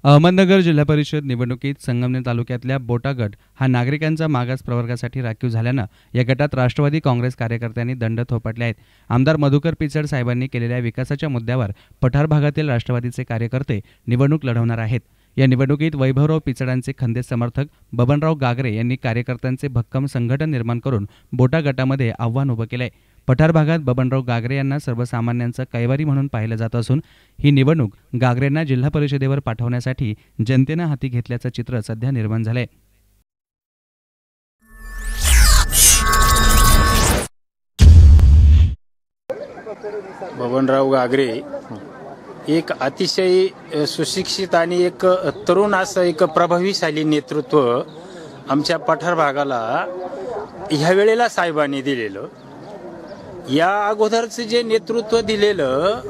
अहमदनगर जिल्हा परिषद निवडणुकीत संगमनेर तालुक्यातल्या बोटा गट हा नागरिकांचा मागास प्रवर्गासाठी राखीव झाल्यानं या गटात राष्ट्रवादी काँग्रेस कार्यकर्त्यांनी दंड थोपटले आहेत। आमदार मधुकर पिचड साहेबांनी केलेल्या विकासाच्या मुद्द्यावर पठार भागातील राष्ट्रवादीचे कार्यकर्ते निवडणूक लढवणार आहेत। या निवडणुकीत वैभवराव पिचडांचे खंदे समर्थक बबनराव गागरे यांनी कार्यकर्त्यांचे भक्कम संघटन निर्माण करून बोटा गटामध्ये आव्हान उभं केलंय। पठार भागात बबनराव गागरे यांना सर्वसामान्यांचा कैवारी म्हणून पाहिलं जात असून ही निवडणूक गागरेंना जिल्हा परिषदेवर पाठवण्यासाठी जनतेनं हाती घेतल्याचं चित्र सध्या निर्माण झालंय। बबनराव गागरे एक अतिशय सुशिक्षित आणि एक तरुण असं एक प्रभावीशाली नेतृत्व आमच्या पठार भागाला ह्या वेळेला साहेबांनी दिलेलं। या अगोदरचं जे नेतृत्व दिलेलं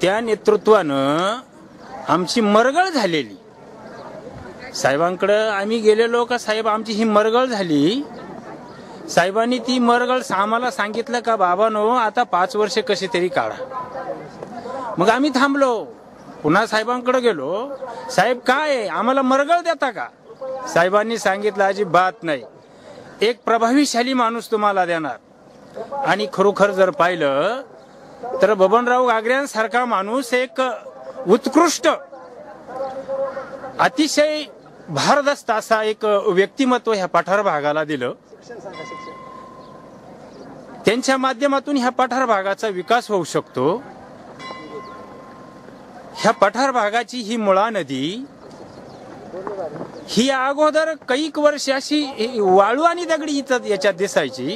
त्या नेतृत्वानं आमची मरगळ झालेली। साहेबांकडे आम्ही गेलेलो का साहेब आमची ही मरगळ झाली। साहेबांनी ती मरगळ आम्हाला सांगितलं का बाबांनो आता 5 वर्ष कशी तरी काढा। मग आम्ही थांबलो, पुन्हा साहेबांकडे गेलो, साहेब काय आम्हाला मरगळ देता का? साहेबांनी सांगितलं अजिबात नाही, एक प्रभावीशाली माणूस तुम्हाला देणार। आणि खरोखर जर पाहिलं तर बबनराव गागरेंसारखा माणूस एक उत्कृष्ट अतिशय भारदस्त असा एक व्यक्तिमत्व ह्या पठार भागाला दिलं। त्यांच्या माध्यमातून ह्या पठार भागाचा विकास होऊ शकतो। ह्या पठार भागाची ही मुळा नदी ही अगोदर कैक वर्ष अशी वाळू आणि दगडी याच्यात दिसायची,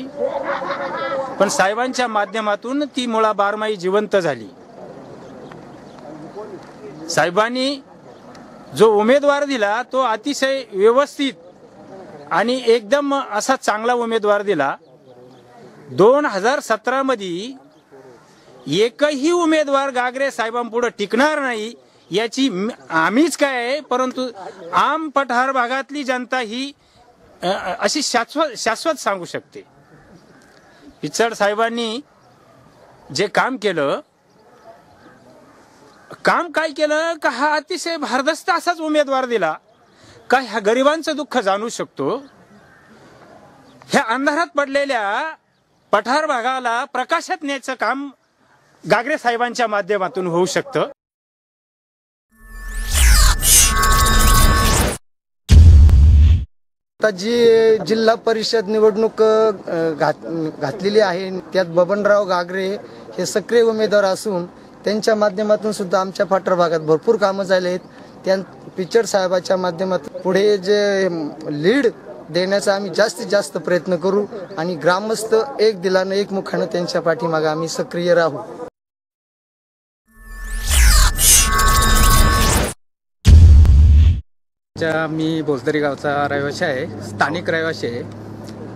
पण साहेबांच्या माध्यमातून ती मुळा बारमाही जिवंत झाली। साहेबांनी जो उमेदवार दिला तो अतिशय व्यवस्थित आणि एकदम असा चांगला उमेदवार दिला। 2017 मध्ये एकही उमेदवार गागरे साहेबांपुढे टिकणार नाही याची आम्हीच काय परंतु आम पठार भागातली जनता ही अशी शाश्वत सांगू शकते। पिचड साहेबांनी जे काम केलं, काम काय केलं का हा अतिशय भारदस्त असाच उमेदवार दिला का ह्या गरिबांचं दुःख जाणू शकतो। ह्या अंधारात पडलेल्या पठार भागाला प्रकाशात न्यायचं काम गागरे साहेबांच्या माध्यमातून होऊ शकतं। आता जी जिल्हा परिषद निवडणूक घातलेली आहे त्यात बबनराव गागरे हे सक्रिय उमेदवार असून त्यांच्या माध्यमातून सुद्धा आमच्या पठार भागात भरपूर कामं झाले आहेत। त्या पिचड साहेबाच्या माध्यमातून पुढे जे लीड देण्याचा आम्ही जास्तीत जास्त प्रयत्न करू आणि ग्रामस्थ एक दिलानं एक मुखानं त्यांच्या पाठीमागे आम्ही सक्रिय राहू। मी भोसदरी गावचा रहिवासी आहे, स्थानिक रहिवासी आहे।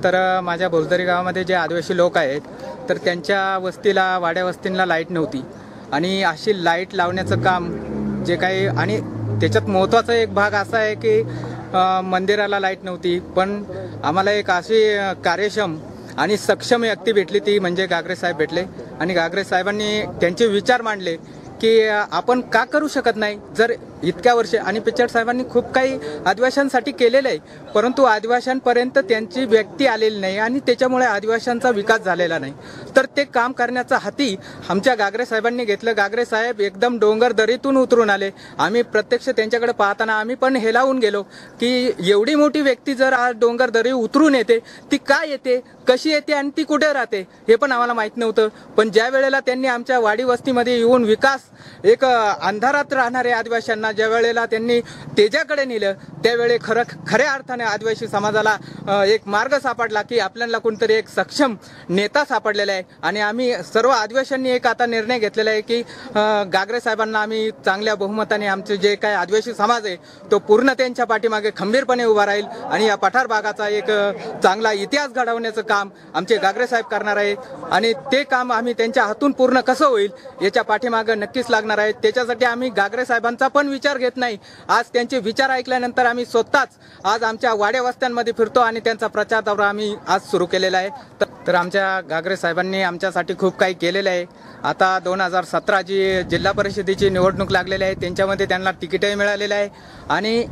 तर माझ्या भोसदरी गावामध्ये जे आदिवासी लोक आहेत तर त्यांच्या वस्तीला वाड्या वस्तींना लाईट नव्हती आणि अशी लाईट लावण्याचं काम जे काही आणि त्याच्यात महत्त्वाचा एक भाग असा आहे की मंदिराला लाईट नव्हती, पण आम्हाला एक अशी कार्यक्षम आणि सक्षम व्यक्ती भेटली ती म्हणजे गागरे साहेब भेटले। आणि गागरे साहेबांनी त्यांचे विचार मांडले की आपण का करू शकत नाही जर इतक्या वर्षे। आणि पिचड साहेबांनी खूप काही आदिवासींसाठी केलेलं आहे, परंतु आदिवासींपर्यंत त्यांची व्यक्ती आलेली नाही आणि त्याच्यामुळे आदिवासींचा विकास झालेला नाही। तर ते काम करण्याचा हाती आमच्या गागरे साहेबांनी घेतलं। गागरे साहेब एकदम डोंगर दरीतून उतरून आले। आम्ही प्रत्यक्ष त्यांच्याकडे पाहताना आम्ही पण हेलावून गेलो की एवढी मोठी व्यक्ती जर आज डोंगर दरी उतरून येते, ती काय येते, कशी येते आणि ती कुठे राहते हे पण आम्हाला माहीत नव्हतं। पण ज्या वेळेला त्यांनी आमच्या वाडी वस्तीमध्ये येऊन विकास एक अंधारात राहणाऱ्या आदिवासींना ज्या वेळेला त्यांनी तेजाकडे नेलं त्यावेळी खऱ्या अर्थाने आदिवासी समाजाला एक मार्ग सापडला की आपल्याला कोणतरी एक सक्षम नेता सापडलेला आहे। आणि आम्ही सर्व आदिवासींनी एक आता निर्णय घेतलेला आहे की गागरे साहेबांना आम्ही चांगल्या बहुमताने आमचे जे काही आदिवासी समाज आहे तो पूर्ण त्यांच्या पाठीमागे खंबीरपणे उभा राहील आणि या पठार भागाचा एक चांगला इतिहास घडवण्याचं काम आमचे गागरे साहेब करणार आहेत। आणि ते काम आम्ही त्यांच्या हातून पूर्ण कसं होईल याच्या पाठीमागे नक्कीच लागणार आहे। त्याच्यासाठी आम्ही गागरे साहेबांचा पण विचार घेत नाही, आज त्यांचे विचार ऐकल्यानंतर आम्ही स्वतःच आज आमच्या वाड्या वस्त्यांमध्ये फिरतो आणि त्यांचा प्रचार दौरा आम्ही आज सुरू केलेला आहे। तर आमच्या घागरे साहेबांनी आमच्यासाठी खूप काही केलेलं आहे. आता 2017 जी जिल्हा परिषदेची निवडणूक लागलेली आहे त्यांच्यामध्ये त्यांना तिकीटही मिळालेलं आहे आणि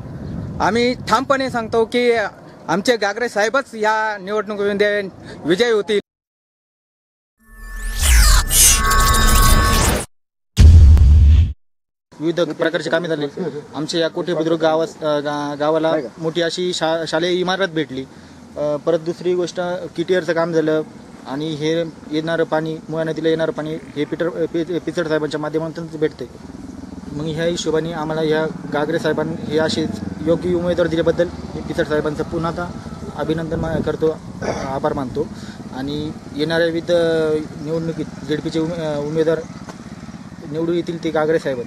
आम्ही ठामपणे सांगतो की आमचे घागरे साहेबच या निवडणुकीमध्ये विजयी होतील. विविध प्रकारचे कामे झाले. आमच्या या कोठे बुद्रुक गावाला मोठी अशी शालेय इमारत भेटली. परत दुसरी गोष्ट किटीअरचं काम झालं आणि हे येणारं पाणी मुळा नदीला येणारं पाणी हे पिचड साहेबांच्या माध्यमातूनच भेटते. मग ह्या हिशोबाने आम्हाला ह्या घागरे साहेबांनी हे असेच योग्य उमेदवार दिल्याबद्दल मी पिचड साहेबांचं पुन्हा अभिनंदन करतो, आभार मानतो. आणि येणाऱ्या विविध निवडणुकीत ZP चे उमेदवार निवडून येतील ते घागरे साहेब.